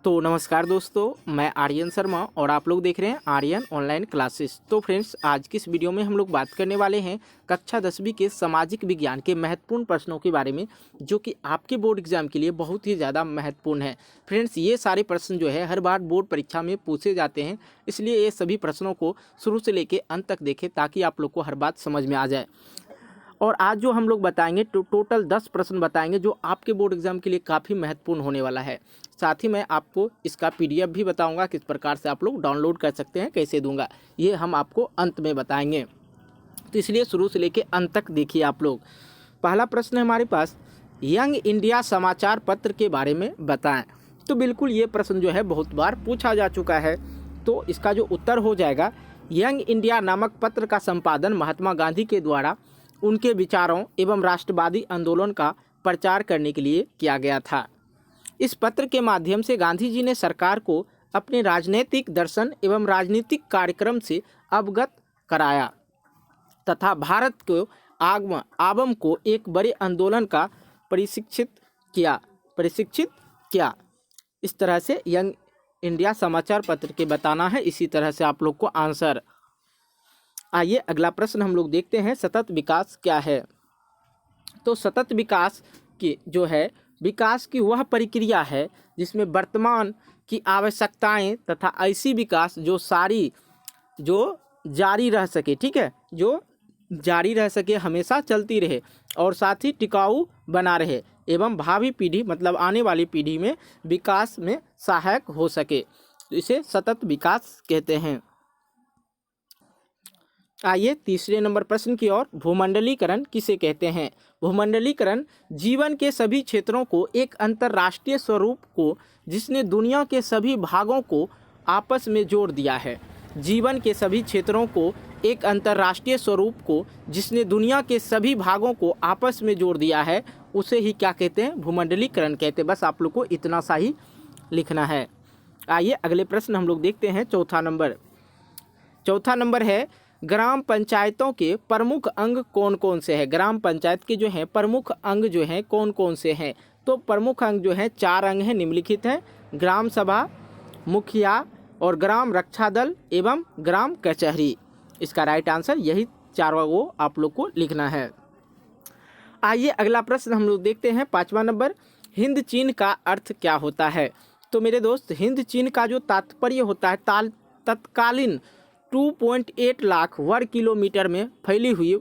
तो नमस्कार दोस्तों, मैं आर्यन शर्मा और आप लोग देख रहे हैं आर्यन ऑनलाइन क्लासेस। तो फ्रेंड्स, आज की इस वीडियो में हम लोग बात करने वाले हैं कक्षा 10वीं के सामाजिक विज्ञान के महत्वपूर्ण प्रश्नों के बारे में, जो कि आपके बोर्ड एग्जाम के लिए बहुत ही ज़्यादा महत्वपूर्ण है। फ्रेंड्स, ये सारे प्रश्न जो है हर बार बोर्ड परीक्षा में पूछे जाते हैं, इसलिए ये सभी प्रश्नों को शुरू से लेकर अंत तक देखें ताकि आप लोग को हर बात समझ में आ जाए। और आज जो हम लोग बताएंगे टोटल 10 प्रश्न बताएंगे जो आपके बोर्ड एग्जाम के लिए काफ़ी महत्वपूर्ण होने वाला है। साथ ही मैं आपको इसका PDF भी बताऊंगा किस प्रकार से आप लोग डाउनलोड कर सकते हैं, कैसे दूंगा, ये हम आपको अंत में बताएंगे। तो इसलिए शुरू से लेकर अंत तक देखिए आप लोग। पहला प्रश्न है हमारे पास, यंग इंडिया समाचार पत्र के बारे में बताएं। तो बिल्कुल ये प्रश्न जो है बहुत बार पूछा जा चुका है। तो इसका जो उत्तर हो जाएगा, यंग इंडिया नामक पत्र का संपादन महात्मा गांधी के द्वारा उनके विचारों एवं राष्ट्रवादी आंदोलन का प्रचार करने के लिए किया गया था। इस पत्र के माध्यम से गांधी जी ने सरकार को अपने राजनीतिक दर्शन एवं राजनीतिक कार्यक्रम से अवगत कराया तथा भारत को आवाम को एक बड़े आंदोलन का प्रशिक्षित किया। इस तरह से यंग इंडिया समाचार पत्र के बताना है। इसी तरह से आप लोग को आंसर। आइए अगला प्रश्न हम लोग देखते हैं, सतत विकास क्या है। तो सतत विकास की जो है, विकास की वह प्रक्रिया है जिसमें वर्तमान की आवश्यकताएं तथा ऐसी विकास जो जारी रह सके, ठीक है, जो जारी रह सके, हमेशा चलती रहे और साथ ही टिकाऊ बना रहे एवं भावी पीढ़ी मतलब आने वाली पीढ़ी में विकास में सहायक हो सके, तो इसे सतत विकास कहते हैं। आइए तीसरे नंबर प्रश्न की ओर, भूमंडलीकरण किसे कहते हैं। भूमंडलीकरण जीवन के सभी क्षेत्रों को एक अंतर्राष्ट्रीय स्वरूप को जिसने दुनिया के सभी भागों को आपस में जोड़ दिया है। जीवन के सभी क्षेत्रों को एक अंतर्राष्ट्रीय स्वरूप को जिसने दुनिया के सभी भागों को आपस में जोड़ दिया है, उसे ही क्या कहते हैं, भूमंडलीकरण कहते हैं। बस आप लोग को इतना सा ही लिखना है। आइए अगले प्रश्न हम लोग देखते हैं। चौथा नंबर है, ग्राम पंचायतों के प्रमुख अंग कौन कौन से हैं। ग्राम पंचायत के जो हैं प्रमुख अंग जो हैं कौन कौन से हैं। तो प्रमुख अंग जो हैं 4 अंग हैं, निम्नलिखित हैं, ग्राम सभा, मुखिया और ग्राम रक्षा दल एवं ग्राम कचहरी। इसका राइट आंसर यही 4 वो आप लोग को लिखना है। आइए अगला प्रश्न हम लोग देखते हैं। 5वां नंबर, हिंद चीन का अर्थ क्या होता है। तो मेरे दोस्त, हिंद चीन का जो तात्पर्य होता है तत्कालीन 2.8 लाख वर्ग किलोमीटर में फैली हुई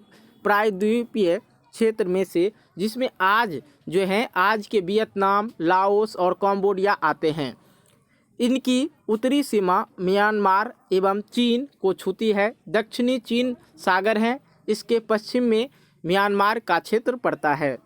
प्रायद्वीपीय क्षेत्र में से, जिसमें आज के वियतनाम, लाओस और कंबोडिया आते हैं। इनकी उत्तरी सीमा म्यांमार एवं चीन को छूती है। दक्षिणी चीन सागर है, इसके पश्चिम में म्यांमार का क्षेत्र पड़ता है।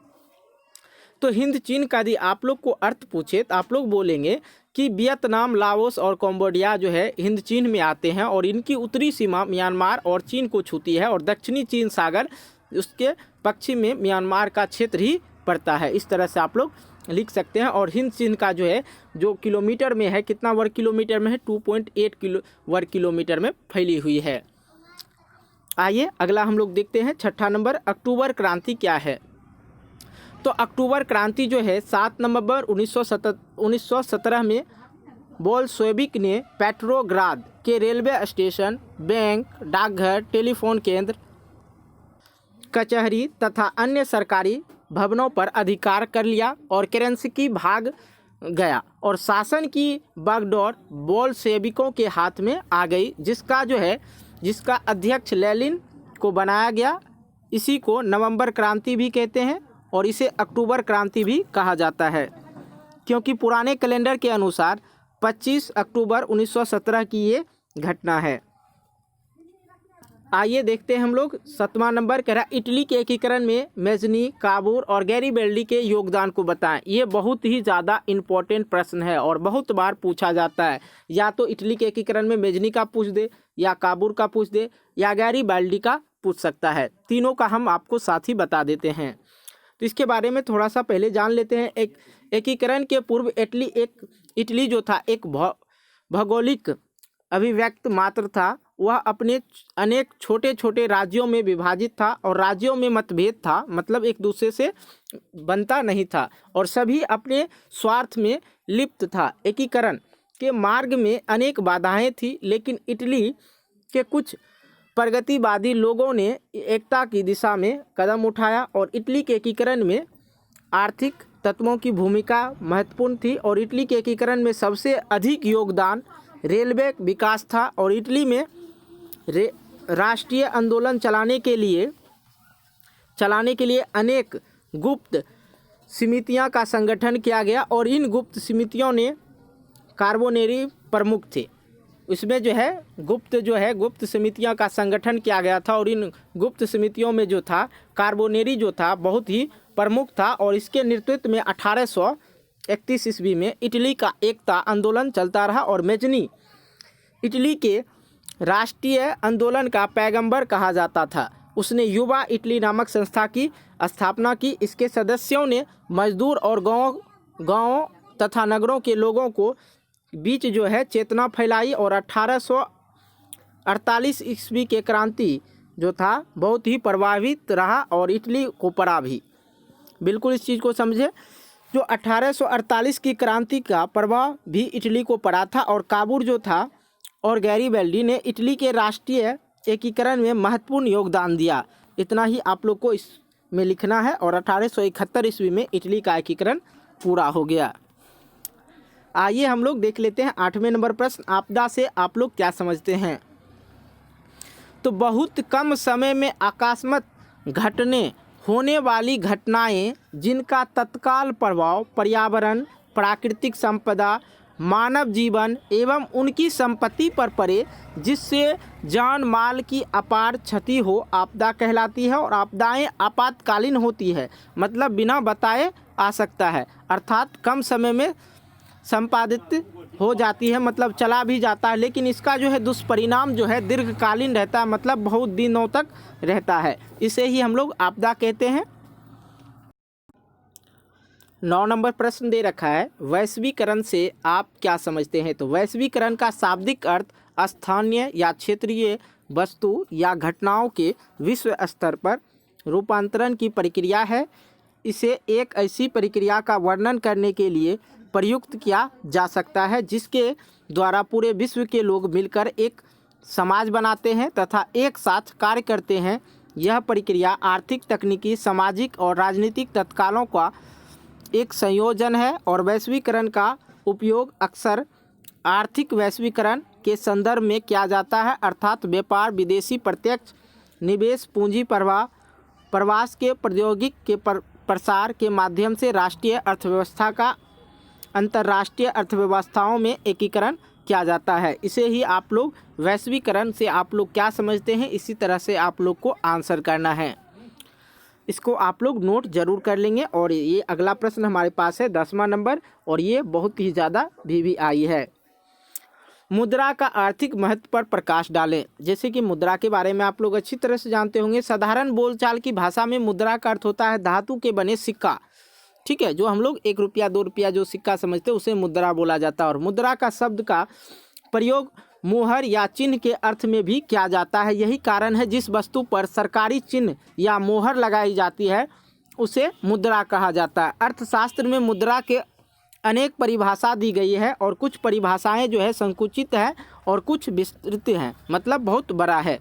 तो हिंद चीन का यदि आप लोग को अर्थ पूछे तो आप लोग बोलेंगे कि वियतनाम, लाओस और कंबोडिया जो है हिंद चीन में आते हैं और इनकी उत्तरी सीमा म्यांमार और चीन को छूती है और दक्षिणी चीन सागर उसके पश्चिम में म्यांमार का क्षेत्र ही पड़ता है। इस तरह से आप लोग लिख सकते हैं। और हिंद चीन का जो है जो किलोमीटर में है, कितना वर्ग किलोमीटर में है, 2.8 वर्ग किलोमीटर में फैली हुई है। आइए अगला हम लोग देखते हैं। 6ठा नंबर, अक्टूबर क्रांति क्या है। तो अक्टूबर क्रांति जो है 7 नवंबर 1917 में बोल्शेविक ने पेट्रोग्राद के रेलवे स्टेशन, बैंक, डाकघर, टेलीफोन केंद्र, कचहरी तथा अन्य सरकारी भवनों पर अधिकार कर लिया और केरेंस्की भाग गया और शासन की बागडोर बोल्शेविकों के हाथ में आ गई, जिसका अध्यक्ष लेनिन को बनाया गया। इसी को नवंबर क्रांति भी कहते हैं और इसे अक्टूबर क्रांति भी कहा जाता है, क्योंकि पुराने कैलेंडर के अनुसार 25 अक्टूबर 1917 की ये घटना है। आइए देखते हैं हम लोग। 7वां नंबर कह रहा है, इटली के एकीकरण में मेजनी, काबूर और गैरीबेल्डी के योगदान को बताएं। ये बहुत ही ज़्यादा इम्पोर्टेंट प्रश्न है और बहुत बार पूछा जाता है। या तो इटली के एकीकरण में मेजनी का पूछ दे, या काबूर का पूछ दे, या गैरीबेल्डी का पूछ सकता है। तीनों का हम आपको साथ ही बता देते हैं। तो इसके बारे में थोड़ा सा पहले जान लेते हैं। एकीकरण के पूर्व इटली जो था एक भौगोलिक अभिव्यक्त मात्र था वह अपने अनेक छोटे छोटे राज्यों में विभाजित था और राज्यों में मतभेद था, मतलब एक दूसरे से बनता नहीं था और सभी अपने स्वार्थ में लिप्त था। एकीकरण के मार्ग में अनेक बाधाएं थी, लेकिन इटली के कुछ प्रगतिवादी लोगों ने एकता की दिशा में कदम उठाया और इटली के एकीकरण में आर्थिक तत्वों की भूमिका महत्वपूर्ण थी और इटली के एकीकरण में सबसे अधिक योगदान रेलवे विकास था और इटली में राष्ट्रीय आंदोलन चलाने के लिए अनेक गुप्त समितियां का संगठन किया गया और इन गुप्त समितियों ने कार्बोनेरी प्रमुख थे। इसमें गुप्त समितियों का संगठन किया गया था और इन गुप्त समितियों में जो था कार्बोनेरी जो था बहुत ही प्रमुख था और इसके नेतृत्व में 1831 ईस्वी में इटली का एकता आंदोलन चलता रहा और मेजनी इटली के राष्ट्रीय आंदोलन का पैगंबर कहा जाता था। उसने युवा इटली नामक संस्था की स्थापना की। इसके सदस्यों ने मजदूर और गाँव तथा नगरों के लोगों को बीच चेतना फैलाई और 1848 ईस्वी के क्रांति जो था बहुत ही प्रभावित रहा और इटली को पड़ा भी। बिल्कुल इस चीज़ को समझे, जो 1848 की क्रांति का प्रभाव भी इटली को पड़ा था और काबूर जो था और गैरीबल्डी ने इटली के राष्ट्रीय एकीकरण में महत्वपूर्ण योगदान दिया। इतना ही आप लोग को इसमें लिखना है और 1871 ईस्वी में इटली का एकीकरण पूरा हो गया। आइए हम लोग देख लेते हैं 8वें नंबर प्रश्न, आपदा से आप लोग क्या समझते हैं। तो बहुत कम समय में अकस्मात घटने होने वाली घटनाएं जिनका तत्काल प्रभाव पर्यावरण, प्राकृतिक संपदा, मानव जीवन एवं उनकी संपत्ति पर पड़े, जिससे जान माल की अपार क्षति हो, आपदा कहलाती है। और आपदाएं आपातकालीन होती है, मतलब बिना बताए आ सकता है, अर्थात कम समय में संपादित हो जाती है, मतलब चला भी जाता है, लेकिन इसका दुष्परिणाम दीर्घकालीन रहता है, मतलब बहुत दिनों तक रहता है। इसे ही हम लोग आपदा कहते हैं। 9 नंबर प्रश्न दे रखा है, वैश्वीकरण से आप क्या समझते हैं। तो वैश्वीकरण का शाब्दिक अर्थ स्थानीय या क्षेत्रीय वस्तु या घटनाओं के विश्व स्तर पर रूपांतरण की प्रक्रिया है। इसे एक ऐसी प्रक्रिया का वर्णन करने के लिए प्रयुक्त किया जा सकता है जिसके द्वारा पूरे विश्व के लोग मिलकर एक समाज बनाते हैं तथा एक साथ कार्य करते हैं। यह प्रक्रिया आर्थिक, तकनीकी, सामाजिक और राजनीतिक तत्कालों का एक संयोजन है और वैश्वीकरण का उपयोग अक्सर आर्थिक वैश्वीकरण के संदर्भ में किया जाता है, अर्थात व्यापार, विदेशी प्रत्यक्ष निवेश, पूंजी प्रवास के प्रौद्योगिकी के प्रसार के माध्यम से राष्ट्रीय अर्थव्यवस्था का अंतर्राष्ट्रीय अर्थव्यवस्थाओं में एकीकरण किया जाता है। इसे ही आप लोग वैश्वीकरण से आप लोग क्या समझते हैं, इसी तरह से आप लोग को आंसर करना है। इसको आप लोग नोट जरूर कर लेंगे। और ये अगला प्रश्न हमारे पास है 10वां नंबर और ये बहुत ही ज़्यादा VVI है। मुद्रा का आर्थिक महत्व पर प्रकाश डालें। जैसे कि मुद्रा के बारे में आप लोग अच्छी तरह से जानते होंगे। साधारण बोलचाल की भाषा में मुद्रा का अर्थ होता है धातु के बने सिक्का, ठीक है, जो हम लोग 1 रुपया 2 रुपया जो सिक्का समझते हैं उसे मुद्रा बोला जाता है। और मुद्रा का शब्द का प्रयोग मुहर या चिन्ह के अर्थ में भी किया जाता है। यही कारण है जिस वस्तु पर सरकारी चिन्ह या मोहर लगाई जाती है उसे मुद्रा कहा जाता है। अर्थशास्त्र में मुद्रा के अनेक परिभाषा दी गई है और कुछ परिभाषाएं संकुचित है और कुछ विस्तृत हैं, मतलब बहुत बड़ा है।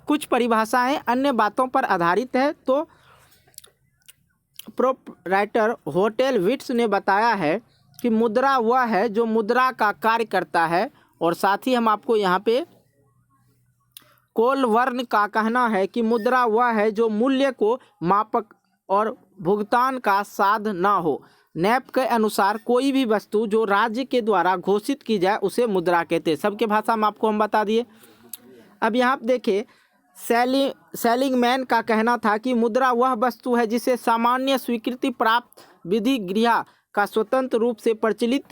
कुछ परिभाषाएं अन्य बातों पर आधारित है। तो प्रोप्राइटर होटल विट्स ने बताया है कि मुद्रा वह है जो मुद्रा का कार्य करता है। और साथ ही हम आपको यहाँ पे कोलवर्न का कहना है कि मुद्रा वह है जो मूल्य को मापक और भुगतान का साधन ना हो। नैप के अनुसार कोई भी वस्तु जो राज्य के द्वारा घोषित की जाए उसे मुद्रा कहते हैं। सबके भाषा में आपको हम बता दिए। अब यहाँ पे देखिए, सेलिंगमैन का कहना था कि मुद्रा वह वस्तु है जिसे सामान्य स्वीकृति प्राप्त विधि गृह का स्वतंत्र रूप से प्रचलित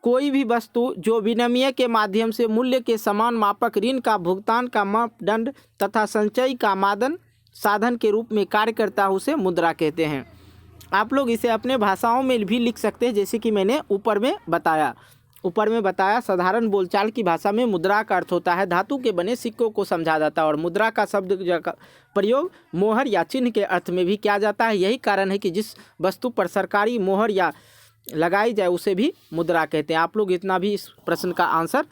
कोई भी वस्तु जो विनिमय के माध्यम से मूल्य के समान मापक, ऋण का भुगतान का मापदंड तथा संचय का मादन साधन के रूप में कार्य करता है उसे मुद्रा कहते हैं। आप लोग इसे अपने भाषाओं में भी लिख सकते हैं जैसे कि मैंने ऊपर में बताया। ऊपर में बताया साधारण बोलचाल की भाषा में मुद्रा का अर्थ होता है धातु के बने सिक्कों को समझा जाता है और मुद्रा का शब्द का प्रयोग मोहर या चिन्ह के अर्थ में भी किया जाता है। यही कारण है कि जिस वस्तु पर सरकारी मोहर या लगाई जाए उसे भी मुद्रा कहते हैं। आप लोग इतना भी इस प्रश्न का आंसर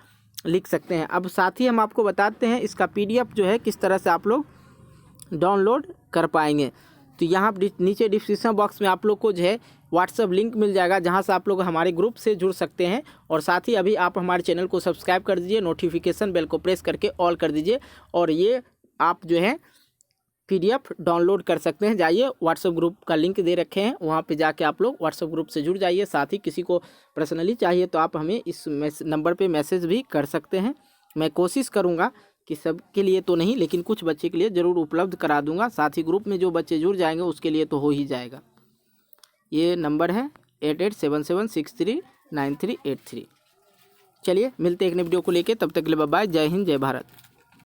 लिख सकते हैं। अब साथ ही हम आपको बताते हैं इसका PDF जो है किस तरह से आप लोग डाउनलोड कर पाएंगे। तो यहाँ नीचे डिस्क्रिप्शन बॉक्स में आप लोग को जो है व्हाट्सअप लिंक मिल जाएगा जहाँ से आप लोग हमारे ग्रुप से जुड़ सकते हैं। और साथ ही अभी आप हमारे चैनल को सब्सक्राइब कर दीजिए, नोटिफिकेशन बेल को प्रेस करके ऑल कर दीजिए और ये आप जो है PDF डाउनलोड कर सकते हैं। जाइए व्हाट्सअप ग्रुप का लिंक दे रखे हैं, वहाँ पे जाके आप लोग व्हाट्सअप ग्रुप से जुड़ जाइए। साथ ही किसी को पर्सनली चाहिए तो आप हमें इस नंबर पे मैसेज भी कर सकते हैं। मैं कोशिश करूँगा कि सबके लिए तो नहीं लेकिन कुछ बच्चे के लिए ज़रूर उपलब्ध करा दूंगा। साथ ही ग्रुप में जो बच्चे जुड़ जाएंगे उसके लिए तो हो ही जाएगा। ये नंबर है 8877639383। चलिए मिलते हैं एक नए वीडियो को लेके, तब तक के लिए बाय बाय। जय हिंद, जय भारत।